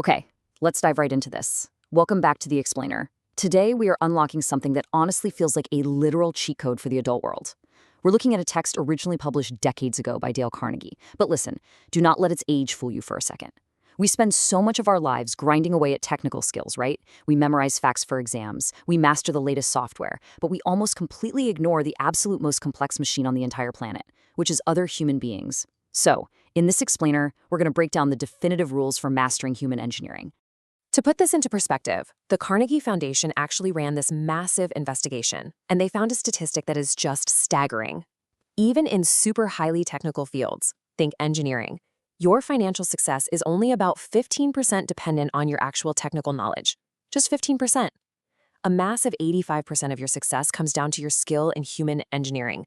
Okay, let's dive right into this. Welcome back to The Explainer. Today, we are unlocking something that honestly feels like a literal cheat code for the adult world. We're looking at a text originally published decades ago by Dale Carnegie. But listen, do not let its age fool you for a second. We spend so much of our lives grinding away at technical skills, right? We memorize facts for exams, we master the latest software, but we almost completely ignore the absolute most complex machine on the entire planet, which is other human beings. So, in this explainer, we're going to break down the definitive rules for mastering human engineering. To put this into perspective, the Carnegie Foundation actually ran this massive investigation, and they found a statistic that is just staggering. Even in super highly technical fields, think engineering, your financial success is only about 15% dependent on your actual technical knowledge. Just 15%. A massive 85% of your success comes down to your skill in human engineering.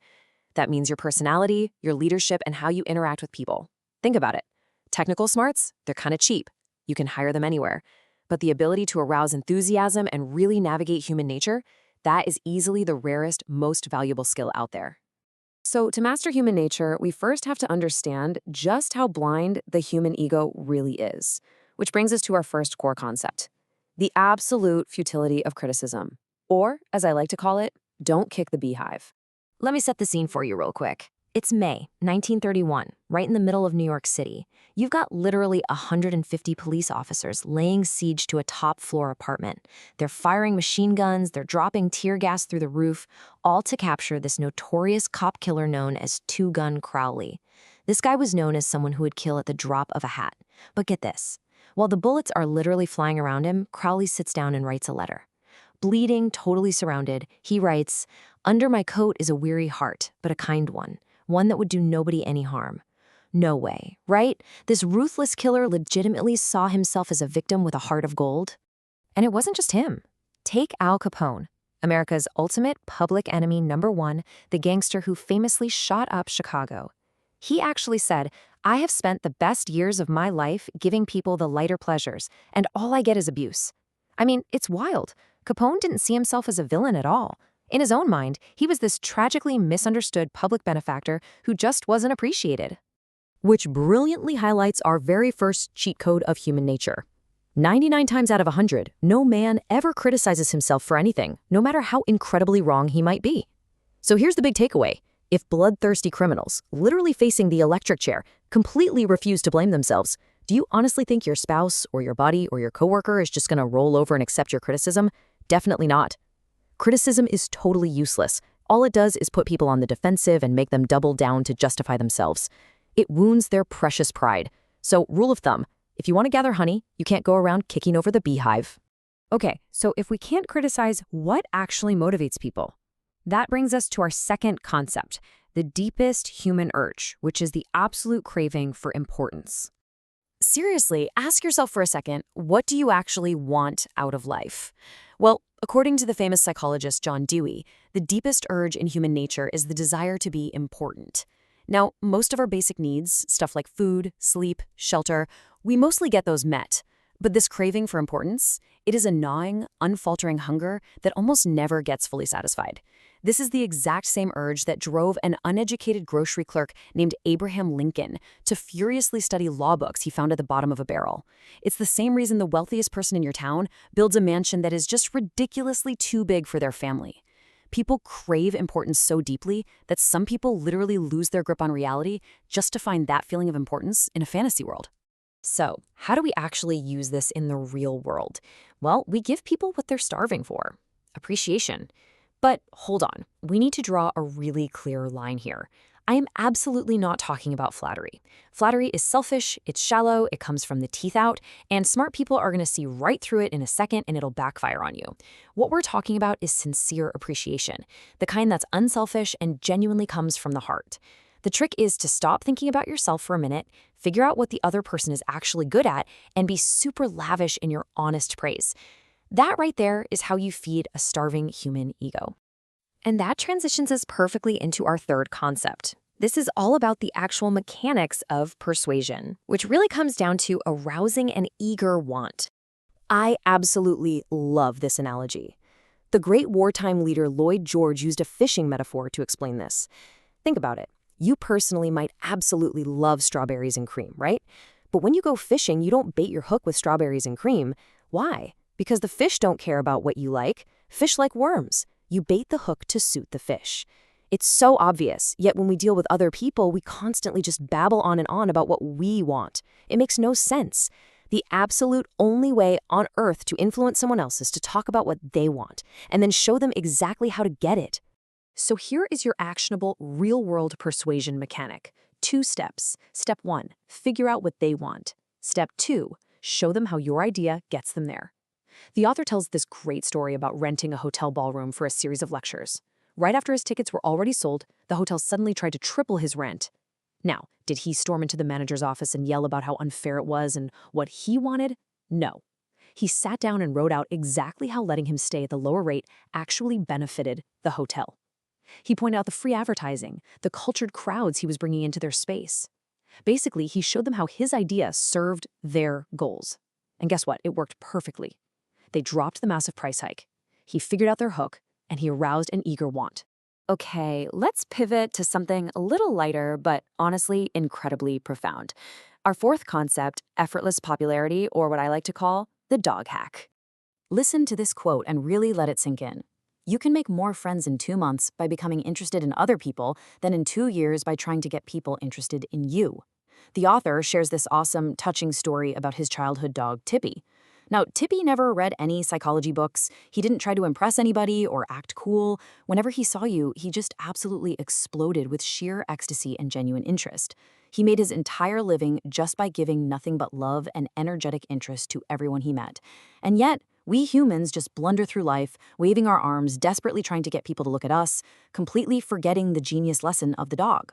That means your personality, your leadership, and how you interact with people. Think about it. Technical smarts, they're kind of cheap. You can hire them anywhere. But the ability to arouse enthusiasm and really navigate human nature, that is easily the rarest, most valuable skill out there. So to master human nature, we first have to understand just how blind the human ego really is, which brings us to our first core concept, the absolute futility of criticism, or, as I like to call it, don't kick the beehive. Let me set the scene for you real quick. It's May 1931, right in the middle of New York City. You've got literally 150 police officers laying siege to a top-floor apartment. They're firing machine guns, they're dropping tear gas through the roof, all to capture this notorious cop killer known as Two Gun Crowley. This guy was known as someone who would kill at the drop of a hat. But get this. While the bullets are literally flying around him, Crowley sits down and writes a letter. Bleeding, totally surrounded, he writes, "Under my coat is a weary heart, but a kind one that would do nobody any harm." No way, right? This ruthless killer legitimately saw himself as a victim with a heart of gold. And it wasn't just him. Take Al Capone, America's ultimate public enemy #1, the gangster who famously shot up Chicago. He actually said, "I have spent the best years of my life giving people the lighter pleasures, and all I get is abuse." I mean, it's wild. Capone didn't see himself as a villain at all. In his own mind, he was this tragically misunderstood public benefactor who just wasn't appreciated. Which brilliantly highlights our very first cheat code of human nature. 99 times out of 100, no man ever criticizes himself for anything, no matter how incredibly wrong he might be. So here's the big takeaway. If bloodthirsty criminals, literally facing the electric chair, completely refuse to blame themselves, do you honestly think your spouse or your buddy or your coworker is just going to roll over and accept your criticism? Definitely not. Criticism is totally useless. All it does is put people on the defensive and make them double down to justify themselves. It wounds their precious pride. So, rule of thumb, if you want to gather honey, you can't go around kicking over the beehive. Okay, so if we can't criticize, what actually motivates people? That brings us to our second concept, the deepest human urge, which is the absolute craving for importance. Seriously, ask yourself for a second, what do you actually want out of life? Well, according to the famous psychologist John Dewey, the deepest urge in human nature is the desire to be important. Now, most of our basic needs, stuff like food, sleep, shelter, we mostly get those met. But this craving for importance, it is a gnawing, unfaltering hunger that almost never gets fully satisfied. This is the exact same urge that drove an uneducated grocery clerk named Abraham Lincoln to furiously study law books he found at the bottom of a barrel. It's the same reason the wealthiest person in your town builds a mansion that is just ridiculously too big for their family. People crave importance so deeply that some people literally lose their grip on reality just to find that feeling of importance in a fantasy world. So, how do we actually use this in the real world? Well, we give people what they're starving for, appreciation. But hold on, we need to draw a really clear line here. I am absolutely not talking about flattery. Flattery is selfish, it's shallow, it comes from the teeth out, and smart people are going to see right through it in a second and it'll backfire on you. What we're talking about is sincere appreciation, the kind that's unselfish and genuinely comes from the heart. The trick is to stop thinking about yourself for a minute, figure out what the other person is actually good at, and be super lavish in your honest praise. That right there is how you feed a starving human ego. And that transitions us perfectly into our third concept. This is all about the actual mechanics of persuasion, which really comes down to arousing an eager want. I absolutely love this analogy. The great wartime leader Lloyd George used a fishing metaphor to explain this. Think about it. You personally might absolutely love strawberries and cream, right? But when you go fishing, you don't bait your hook with strawberries and cream. Why? Because the fish don't care about what you like. Fish like worms. You bait the hook to suit the fish. It's so obvious, yet when we deal with other people, we constantly just babble on and on about what we want. It makes no sense. The absolute only way on earth to influence someone else is to talk about what they want, and then show them exactly how to get it. So here is your actionable, real-world persuasion mechanic. 2 steps. Step 1, figure out what they want. Step 2, show them how your idea gets them there. The author tells this great story about renting a hotel ballroom for a series of lectures. Right after his tickets were already sold, the hotel suddenly tried to triple his rent. Now, did he storm into the manager's office and yell about how unfair it was and what he wanted? No. He sat down and wrote out exactly how letting him stay at the lower rate actually benefited the hotel. He pointed out the free advertising, the cultured crowds he was bringing into their space. Basically, he showed them how his idea served their goals. And guess what? It worked perfectly. They dropped the massive price hike. He figured out their hook, and he aroused an eager want. Okay, let's pivot to something a little lighter, but honestly incredibly profound. Our 4th concept, effortless popularity, or what I like to call the dog hack. Listen to this quote and really let it sink in. You can make more friends in 2 months by becoming interested in other people than in 2 years by trying to get people interested in you. The author shares this awesome, touching story about his childhood dog, Tippy. Now, Tippy never read any psychology books. He didn't try to impress anybody or act cool. Whenever he saw you, he just absolutely exploded with sheer ecstasy and genuine interest. He made his entire living just by giving nothing but love and energetic interest to everyone he met. And yet, we humans just blunder through life, waving our arms, desperately trying to get people to look at us, completely forgetting the genius lesson of the dog.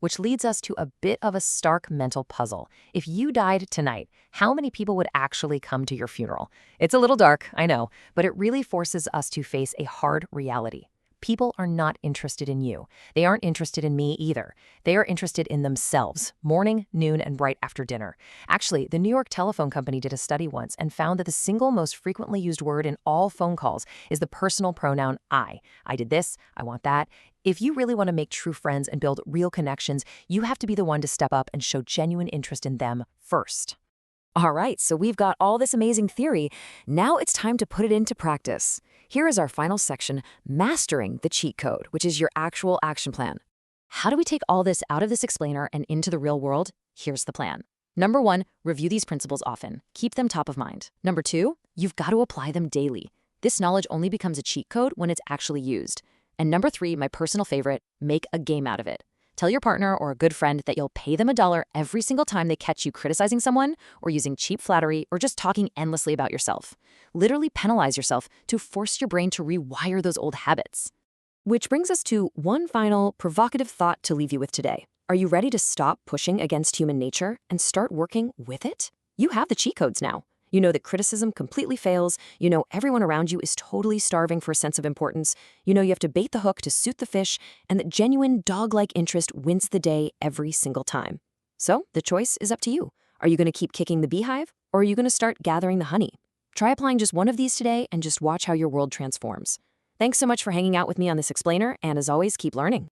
Which leads us to a bit of a stark mental puzzle. If you died tonight, how many people would actually come to your funeral? It's a little dark, I know, but it really forces us to face a hard reality. People are not interested in you. They aren't interested in me either. They are interested in themselves, morning, noon, and right after dinner. Actually, the New York Telephone Company did a study once and found that the single most frequently used word in all phone calls is the personal pronoun I. I did this, I want that. If you really want to make true friends and build real connections, you have to be the one to step up and show genuine interest in them first. All right, so we've got all this amazing theory. Now it's time to put it into practice. Here is our final section, mastering the cheat code, which is your actual action plan. How do we take all this out of this explainer and into the real world? Here's the plan. Number 1, review these principles often. Keep them top of mind. Number 2, you've got to apply them daily. This knowledge only becomes a cheat code when it's actually used. And number 3, my personal favorite, make a game out of it. Tell your partner or a good friend that you'll pay them $1 every single time they catch you criticizing someone or using cheap flattery or just talking endlessly about yourself. Literally penalize yourself to force your brain to rewire those old habits. Which brings us to one final provocative thought to leave you with today. Are you ready to stop pushing against human nature and start working with it? You have the cheat codes now. You know that criticism completely fails. You know everyone around you is totally starving for a sense of importance. You know you have to bait the hook to suit the fish, and that genuine dog-like interest wins the day every single time. So the choice is up to you. Are you going to keep kicking the beehive, or are you going to start gathering the honey? Try applying just one of these today and just watch how your world transforms. Thanks so much for hanging out with me on this explainer, and as always, keep learning.